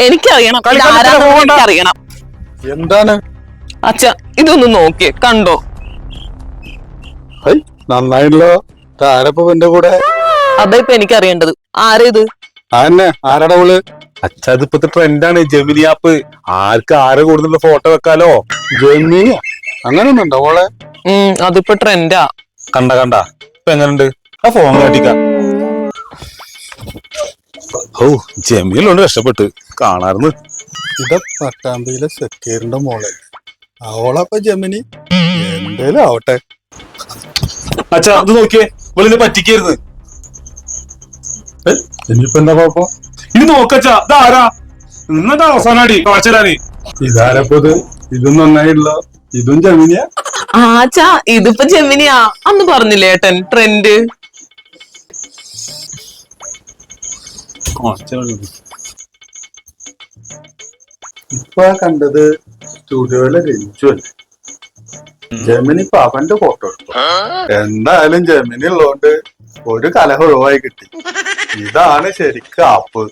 എനിക്കറിയണം, അറിയണം. എന്താണ് അച്ഛ, ഇതൊന്ന് നോക്കിയേ, കണ്ടോ? നന്നായില്ലോ. ആരപ്പോ എന്റെ കൂടെ? അതാ ഇപ്പൊ എനിക്കറിയേണ്ടത്. ആരേത്? ആന്നെ ആരാടാ അവള്? അച്ഛാ, ഇത് ഇപ്പത്തെ ട്രെൻഡാണ് ജെമിനി ആപ്പ്. ആർക്ക് ആരെ കൂടുതലുള്ള ഫോട്ടോ വെക്കാലോ. ജെമിനി അങ്ങനെയൊന്നും ഉണ്ടോ അവളെ? അതിപ്പോ ട്രെൻഡാ. കണ്ട ഇപ്പൊ എങ്ങനുണ്ട് ആ ഫോൺ കാട്ടിക്ക? ഓ, ജെമിനിലോണ്ട് രക്ഷപ്പെട്ട് കാണാറുന്ന്. ഇതാ പട്ടാമ്പിയിലെ സെക്യൂരിന്റെ മോളെ. അവളപ്പൊ ജെമിനി എന്തേലും ആവട്ടെ. അച്ഛാ, അത് നോക്കിയേ, ഇവളിനെ പറ്റിക്കായിരുന്നു. ഇനിയിപ്പോ എന്താ കുഴപ്പം? ഇനി നോക്കച്ചാ, ഇതാരാ? ഇന്നത്തെ അവസാനാടി കാച്ചരാനി. ഇതാരപ്പത്? ഇതും നന്നായില്ല. ഇതും ജെമിനിയാ? ആച്ചാ, ഇതിപ്പോ ജെമിനിയാ. അന്ന് പറഞ്ഞില്ലേ ഏട്ടൻ ട്രെൻഡ്. ഇപ്പൊ കണ്ടത് സ്റ്റുഡിയോയിലെ രഞ്ജു അല്ലേ? ജെമിനി ഇപ്പൊ അവന്റെ ഫോട്ടോ എടുത്തു. എന്തായാലും ജെമിനി ഉള്ളതുകൊണ്ട് ഒരു കലഹം ഒഴിവായി കിട്ടി. ഇതാണ് ശരിക്കും ആപ്പ്.